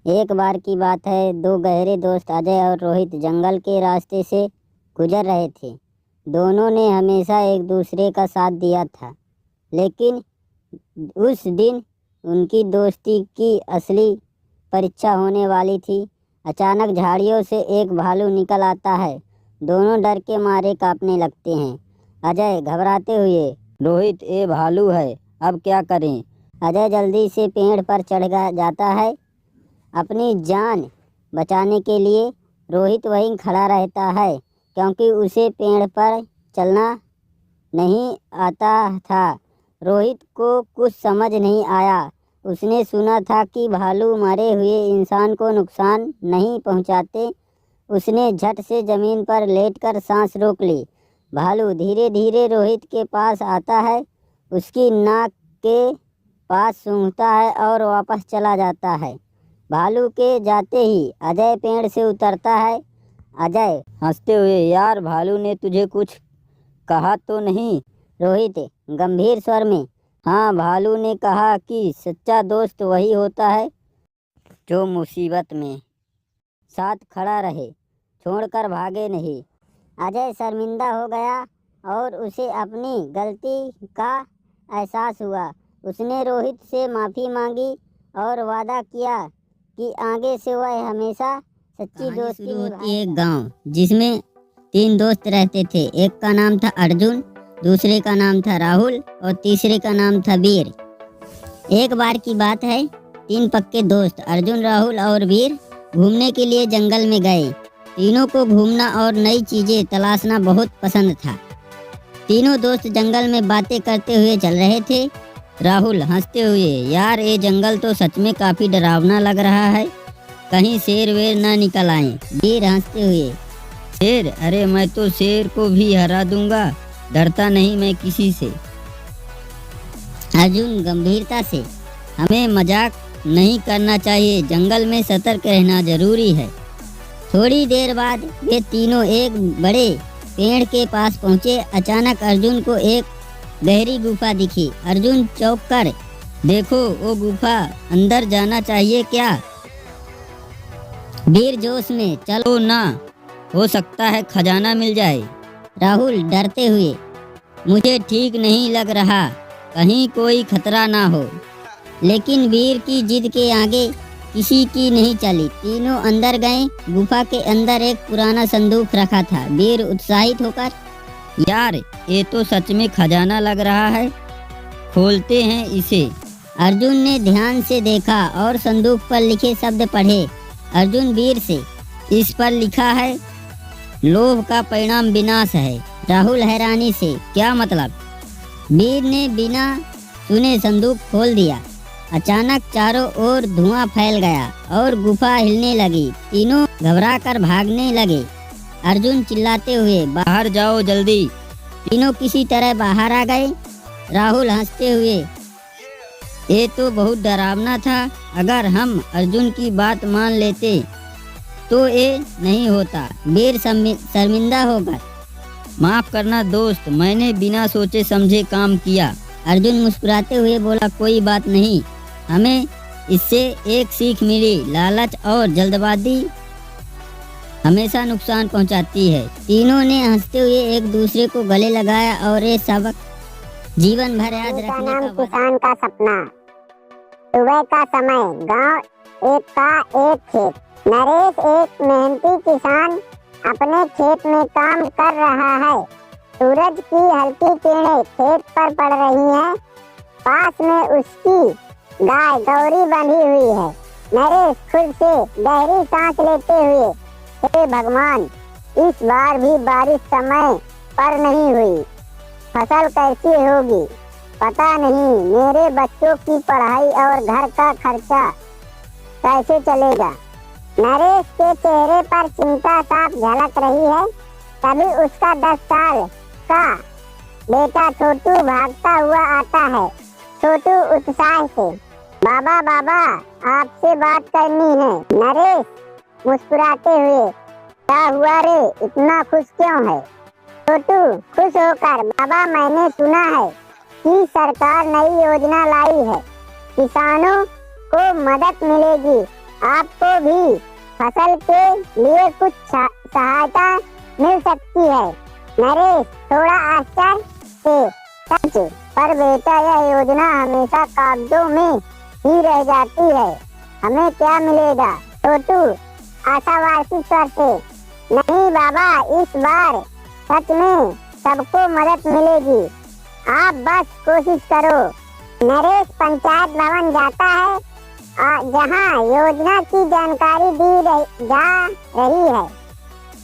एक बार की बात है, दो गहरे दोस्त अजय और रोहित जंगल के रास्ते से गुजर रहे थे। दोनों ने हमेशा एक दूसरे का साथ दिया था, लेकिन उस दिन उनकी दोस्ती की असली परीक्षा होने वाली थी। अचानक झाड़ियों से एक भालू निकल आता है। दोनों डर के मारे कांपने लगते हैं। अजय घबराते हुए, रोहित ये भालू है, अब क्या करें? अजय जल्दी से पेड़ पर जाता है अपनी जान बचाने के लिए। रोहित वहीं खड़ा रहता है क्योंकि उसे पेड़ पर चलना नहीं आता था। रोहित को कुछ समझ नहीं आया। उसने सुना था कि भालू मरे हुए इंसान को नुकसान नहीं पहुंचाते। उसने झट से जमीन पर लेटकर सांस रोक ली। भालू धीरे धीरे रोहित के पास आता है, उसकी नाक के पास सूंघता है और वापस चला जाता है। भालू के जाते ही अजय पेड़ से उतरता है। अजय हंसते हुए, यार भालू ने तुझे कुछ कहा तो नहीं? रोहित गंभीर स्वर में, हाँ, भालू ने कहा कि सच्चा दोस्त वही होता है जो मुसीबत में साथ खड़ा रहे, छोड़कर भागे नहीं। अजय शर्मिंदा हो गया और उसे अपनी गलती का एहसास हुआ। उसने रोहित से माफ़ी मांगी और वादा किया कि आगे से वह हमेशा सच्ची दोस्ती शुरू होती है। एक गांव जिसमें तीन दोस्त रहते थे। एक का नाम था अर्जुन, दूसरे का नाम था राहुल और तीसरे का नाम था वीर। एक बार की बात है, तीन पक्के दोस्त अर्जुन, राहुल और वीर घूमने के लिए जंगल में गए। तीनों को घूमना और नई चीजें तलाशना बहुत पसंद था। तीनों दोस्त जंगल में बातें करते हुए चल रहे थे। राहुल हंसते हुए, यार ये जंगल तो सच में काफी डरावना लग रहा है, कहीं शेर वेर ना निकल आए। वीर हंसते हुए, शेर? अरे मैं तो शेर को भी हरा दूंगा, डरता नहीं मैं किसी से। अर्जुन गंभीरता से, हमें मजाक नहीं करना चाहिए, जंगल में सतर्क रहना जरूरी है। थोड़ी देर बाद वे तीनों एक बड़े पेड़ के पास पहुंचे। अचानक अर्जुन को एक गहरी गुफा दिखी। अर्जुन चौंक कर, देखो वो गुफा, अंदर जाना चाहिए क्या? वीर जोश में, चलो ना, हो सकता है खजाना मिल जाए। राहुल डरते हुए, मुझे ठीक नहीं लग रहा, कहीं कोई खतरा ना हो। लेकिन वीर की जिद के आगे किसी की नहीं चली। तीनों अंदर गए। गुफा के अंदर एक पुराना संदूक रखा था। वीर उत्साहित होकर, यार ये तो सच में खजाना लग रहा है, खोलते हैं इसे। अर्जुन ने ध्यान से देखा और संदूक पर लिखे शब्द पढ़े। अर्जुन वीर से, इस पर लिखा है, लोभ का परिणाम विनाश है। राहुल हैरानी से, क्या मतलब? वीर ने बिना सुने संदूक खोल दिया। अचानक चारों ओर धुआं फैल गया और गुफा हिलने लगी। तीनों घबराकर भागने लगे। अर्जुन चिल्लाते हुए, बाहर जाओ जल्दी। तीनों किसी तरह बाहर आ गए। राहुल हंसते हुए, ये तो बहुत डरावना था, अगर हम अर्जुन की बात मान लेते तो ये नहीं होता। वीर शर्मिंदा होकर, माफ करना दोस्त, मैंने बिना सोचे समझे काम किया। अर्जुन मुस्कुराते हुए बोला, कोई बात नहीं, हमें इससे एक सीख मिली, लालच और जल्दबाजी हमेशा नुकसान पहुंचाती है। तीनों ने हंसते हुए एक दूसरे को गले लगाया और ये सबक जीवन भर याद रखने का। किसान का सपना। सुबह का समय, गांव एक का एक खेत। नरेश एक मेहनती किसान अपने खेत में काम कर रहा है। सूरज की हल्की किरणें खेत पर पड़ रही हैं। पास में उसकी गाय गौरी बंधी हुई है। नरेश खुद से गहरी सांस लेते हुए, हे भगवान, इस बार भी बारिश समय पर नहीं हुई, फसल कैसी होगी पता नहीं, मेरे बच्चों की पढ़ाई और घर का खर्चा कैसे चलेगा। नरेश के चेहरे पर चिंता साफ झलक रही है। तभी उसका 10 साल का बेटा छोटू भागता हुआ आता है। छोटू उत्साह से, बाबा बाबा आपसे बात करनी है। नरेश मुस्कुराते हुए, क्या हुआ रे, इतना खुश क्यों है? छोटू खुश होकर, बाबा मैंने सुना है कि सरकार नई योजना लाई है, किसानों को मदद मिलेगी, आपको भी फसल के लिए कुछ सहायता मिल सकती है। नरेश थोड़ा आश्चर्य से सच, पर बेटा यह योजना हमेशा कागजों में ही रह जाती है, हमें क्या मिलेगा? छोटू आशावासी स्वर से, नहीं बाबा, इस बार सच में सबको मदद मिलेगी, आप बस कोशिश करो। नरेश पंचायत भवन जाता है जहां योजना की जानकारी जा रही है।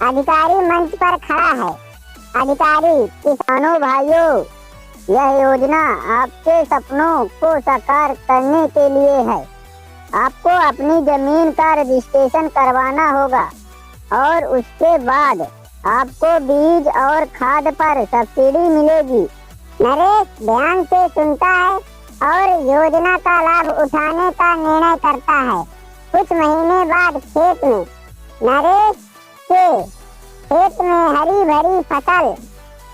अधिकारी मंच पर खड़ा है। अधिकारी, किसानों भाइयों, यह योजना आपके सपनों को साकार करने के लिए है। आपको अपनी जमीन का रजिस्ट्रेशन करवाना होगा और उसके बाद आपको बीज और खाद पर सब्सिडी मिलेगी। नरेश ध्यान से सुनता है और योजना का लाभ उठाने का निर्णय करता है। कुछ महीने बाद खेत में नरेश के खेत में हरी भरी फसल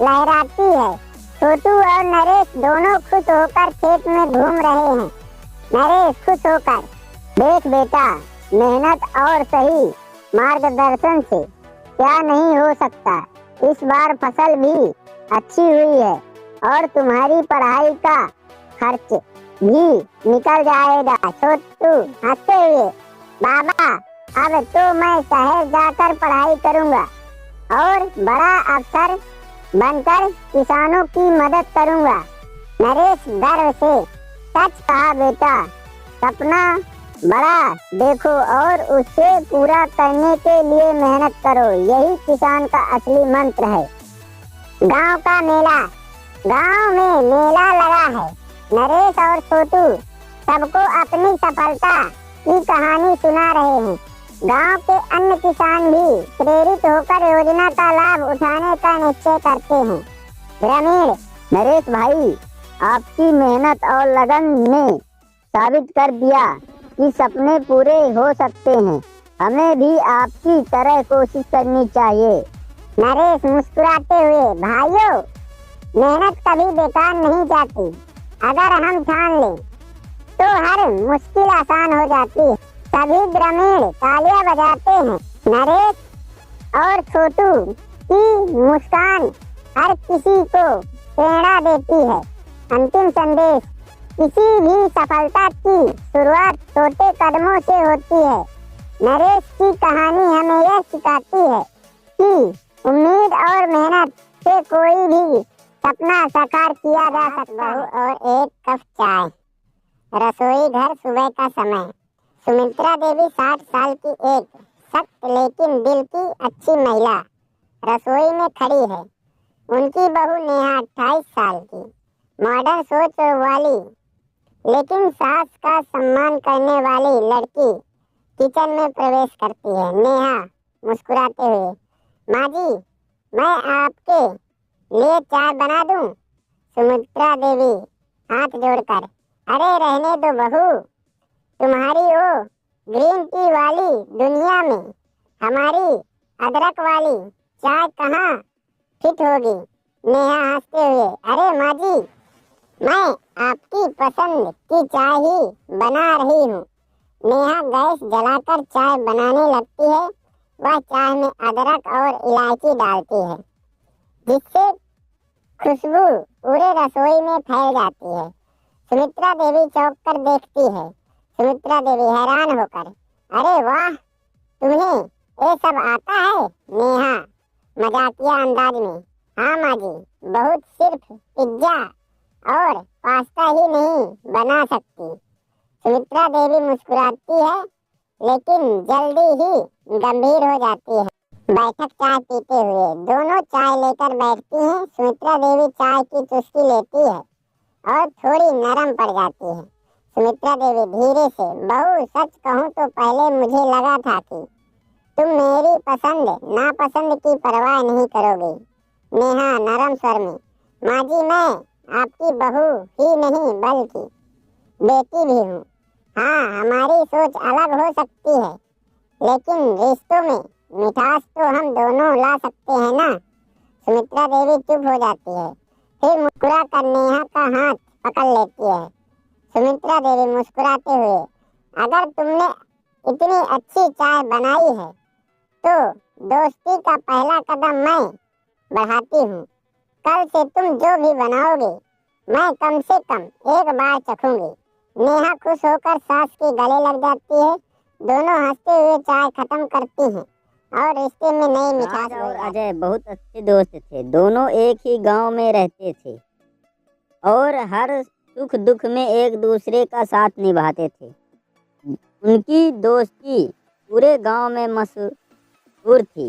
लहराती है। छोटू और नरेश दोनों खुश होकर खेत में घूम रहे हैं। नरेश खुश होकर, देख बेटा, मेहनत और सही मार्गदर्शन से क्या नहीं हो सकता। इस बार फसल भी अच्छी हुई है और तुम्हारी पढ़ाई का खर्च भी निकल जाएगा। छोटू हंसते हुए, बाबा, अब तो मैं शहर जाकर पढ़ाई करूंगा और बड़ा अफसर बनकर किसानों की मदद करूंगा। नरेश गर्व से, सच कहा बेटा, सपना बड़ा देखो और उसे पूरा करने के लिए मेहनत करो, यही किसान का असली मंत्र है। गांव का मेला। गांव में मेला लगा है। नरेश और छोटू सबको अपनी सफलता की कहानी सुना रहे हैं। गांव के अन्य किसान भी प्रेरित होकर योजना का लाभ उठाने का निश्चय करते हैं। ग्रामीण, नरेश भाई, आपकी मेहनत और लगन ने साबित कर दिया कि सपने पूरे हो सकते हैं। हमें भी आपकी तरह कोशिश करनी चाहिए। नरेश मुस्कुराते हुए, भाइयों, मेहनत कभी बेकार नहीं जाती। अगर हम ठान लें तो हर मुश्किल आसान हो जाती है। सभी ग्रामीण तालियां बजाते हैं। नरेश और छोटू की मुस्कान हर किसी को प्रेरणा देती है। अंतिम संदेश, किसी भी सफलता की शुरुआत छोटे कदमों से होती है। नरेश की कहानी हमें यह सिखाती है कि उम्मीद और मेहनत से कोई भी सपना साकार किया जा सकता है। और एक कप चाय। रसोई घर, सुबह का समय। सुमित्रा देवी 60 साल की एक सख्त लेकिन दिल की अच्छी महिला रसोई में खड़ी है। उनकी बहू नेहा 28 साल की मॉडर्न सोच वाली लेकिन सास का सम्मान करने वाली लड़की किचन में प्रवेश करती है। नेहा मुस्कुराते हुए, माँ जी, मैं आपके लिए चाय बना दूं? सुमित्रा देवी हाथ जोड़कर, अरे रहने दो बहू, तुम्हारी वो ग्रीन टी वाली दुनिया में हमारी अदरक वाली चाय कहाँ फिट होगी? नेहा हंसते हुए, अरे माँ जी, मैं आपकी पसंद की चाय ही बना रही हूँ। नेहा गैस जलाकर चाय बनाने लगती है। वह चाय में अदरक और इलायची डालती है जिससे खुशबू पूरे रसोई में फैल जाती है। सुमित्रा देवी चौंक कर देखती है। सुमित्रा देवी हैरान होकर, अरे वाह, तुम्हें ये सब आता है? नेहा मजाकिया अंदाज में, हाँ माँ जी, बहुत, सिर्फ पिज्जा और पास्ता ही नहीं बना सकती। सुमित्रा देवी मुस्कुराती है लेकिन जल्दी ही गंभीर हो जाती है। बैठक चाय पीते हुए, दोनों चाय लेकर बैठती हैं। सुमित्रा देवी चाय की चुस्की लेती है और थोड़ी नरम पड़ जाती है। सुमित्रा देवी धीरे से, बहू, सच कहूँ तो पहले मुझे लगा था कि तुम मेरी पसंद नापसंद की परवाह नहीं करोगी। नेहा नरम स्वर में, माँ जी, मैं आपकी बहू ही नहीं बल्कि बेटी भी हूँ। हाँ, हमारी सोच अलग हो सकती है लेकिन रिश्तों में मिठास तो हम दोनों ला सकते हैं ना। सुमित्रा देवी चुप हो जाती है, फिर मुस्कुरा कर नेहा का हाथ पकड़ लेती है। सुमित्रा देवी मुस्कुराते हुए, अगर तुमने इतनी अच्छी चाय बनाई है तो दोस्ती का पहला कदम मैं बढ़ाती हूँ। कल से तुम जो भी बनाओगे मैं कम से कम एक बार चखूंगी। नेहा खुश होकर सास के गले लग जाती है। दोनों हंसते हुए चाय खत्म करती हैं और रिश्ते में नई मिठास राज और भर जाती है। अजय बहुत अच्छे दोस्त थे। दोनों एक ही गांव में रहते थे और हर सुख दुख में एक दूसरे का साथ निभाते थे। उनकी दोस्ती पूरे गांव में मशहूर थी।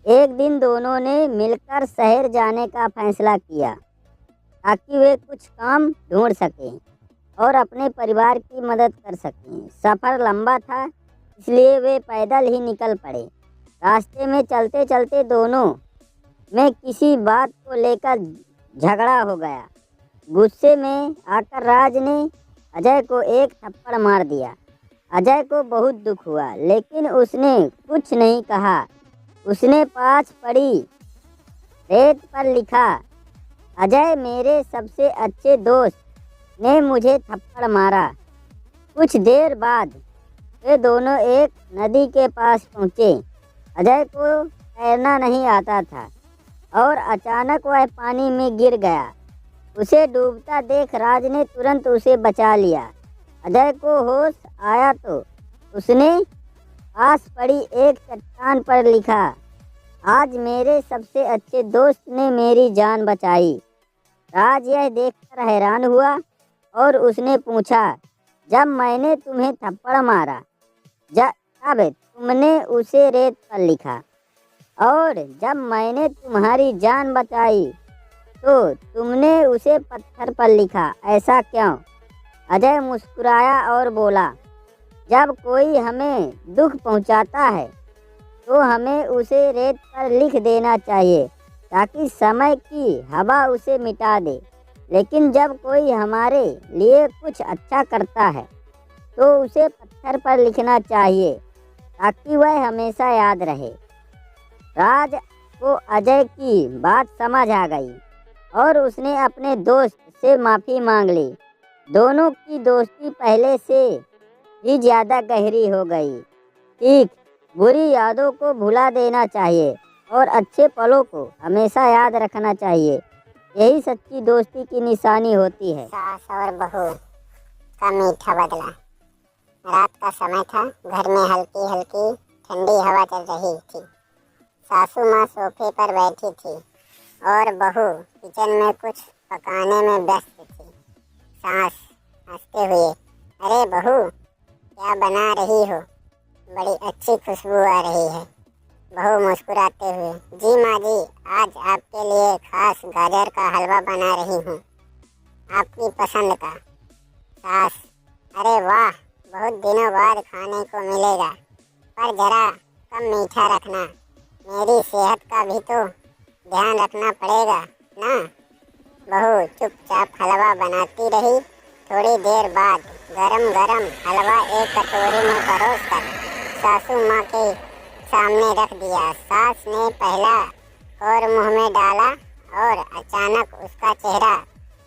एक दिन दोनों ने मिलकर शहर जाने का फैसला किया ताकि वे कुछ काम ढूंढ सकें और अपने परिवार की मदद कर सकें। सफ़र लंबा था इसलिए वे पैदल ही निकल पड़े। रास्ते में चलते चलते दोनों में किसी बात को लेकर झगड़ा हो गया। गुस्से में आकर राज ने अजय को एक थप्पड़ मार दिया। अजय को बहुत दुख हुआ लेकिन उसने कुछ नहीं कहा। उसने पास पड़ी रेत पर लिखा, अजय मेरे सबसे अच्छे दोस्त ने मुझे थप्पड़ मारा। कुछ देर बाद वे दोनों एक नदी के पास पहुँचे। अजय को तैरना नहीं आता था और अचानक वह पानी में गिर गया। उसे डूबता देख राज ने तुरंत उसे बचा लिया। अजय को होश आया तो उसने पास पड़ी एक चट्टान पर लिखा, आज मेरे सबसे अच्छे दोस्त ने मेरी जान बचाई। राज यह देखकर हैरान हुआ और उसने पूछा, जब मैंने तुम्हें थप्पड़ मारा तब तुमने उसे रेत पर लिखा और जब मैंने तुम्हारी जान बचाई तो तुमने उसे पत्थर पर लिखा, ऐसा क्यों? अजय मुस्कुराया और बोला, जब कोई हमें दुख पहुंचाता है तो हमें उसे रेत पर लिख देना चाहिए ताकि समय की हवा उसे मिटा दे। लेकिन जब कोई हमारे लिए कुछ अच्छा करता है तो उसे पत्थर पर लिखना चाहिए ताकि वह हमेशा याद रहे। राज को अजय की बात समझ आ गई और उसने अपने दोस्त से माफ़ी मांग ली। दोनों की दोस्ती पहले से ही ज़्यादा गहरी हो गई। ठीक, बुरी यादों को भुला देना चाहिए और अच्छे पलों को हमेशा याद रखना चाहिए। यही सच्ची दोस्ती की निशानी होती है। सास और बहू का मीठा बदला। रात का समय था। घर में हल्की हल्की ठंडी हवा चल रही थी। सासू माँ सोफे पर बैठी थी और बहू किचन में कुछ पकाने में व्यस्त थी। सास हंसते हुए, अरे बहू, क्या बना रही हो? बड़ी अच्छी खुशबू आ रही है। बहू मुस्कुराते हुए, जी माँ जी, आज आपके लिए खास गाजर का हलवा बना रही हूँ, आपकी पसंद का। सास, अरे वाह, बहुत दिनों बाद खाने को मिलेगा, पर जरा कम मीठा रखना, मेरी सेहत का भी तो ध्यान रखना पड़ेगा ना। बहू चुपचाप हलवा बनाती रही। थोड़ी देर बाद गरम गरम हलवा एक कटोरी में परोस कर सासू माँ के सामने रख दिया। सास ने पहला और मुंह में डाला और अचानक उसका चेहरा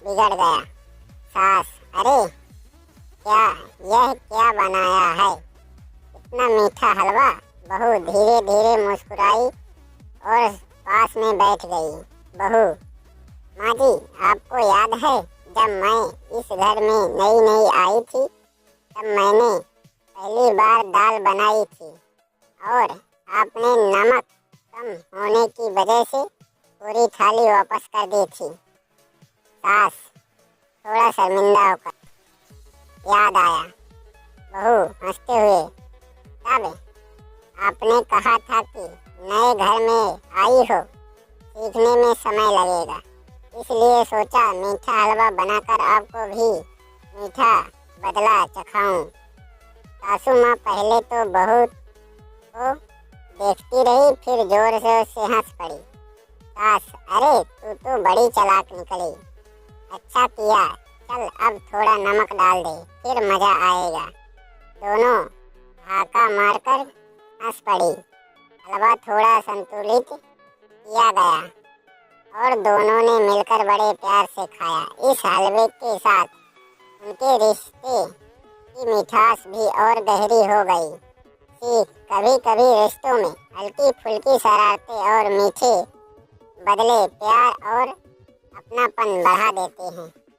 बिगड़ गया। सास, अरे यह क्या बनाया है? इतना मीठा हलवा? बहू धीरे धीरे मुस्कुराई और पास में बैठ गई। बहू, माँ जी, आपको याद है जब मैं इस घर में नई नई आई थी तब मैंने पहली बार दाल बनाई थी और आपने नमक कम होने की वजह से पूरी थाली वापस कर दी थी। सास थोड़ा शर्मिंदा होकर, याद आया। बहू हंसते हुए, तब आपने कहा था कि नए घर में आई हो, सीखने में समय लगेगा, इसलिए सोचा मीठा हलवा बनाकर आपको भी मीठा बदला चखाऊं। सासू माँ पहले तो बहू को देखती रही, फिर जोर से हंस पड़ी। सास, अरे तू तो बड़ी चालाक निकली, अच्छा किया, चल अब थोड़ा नमक डाल दे, फिर मज़ा आएगा। दोनों हाका मारकर हंस पड़ी। हलवा थोड़ा संतुलित किया गया और दोनों ने मिलकर बड़े प्यार से खाया। इस हलवे के साथ उनके रिश्ते की मिठास भी और गहरी हो गई। कभी कभी रिश्तों में हल्की फुल्की शरारतें और मीठे बदले प्यार और अपनापन बढ़ा देते हैं।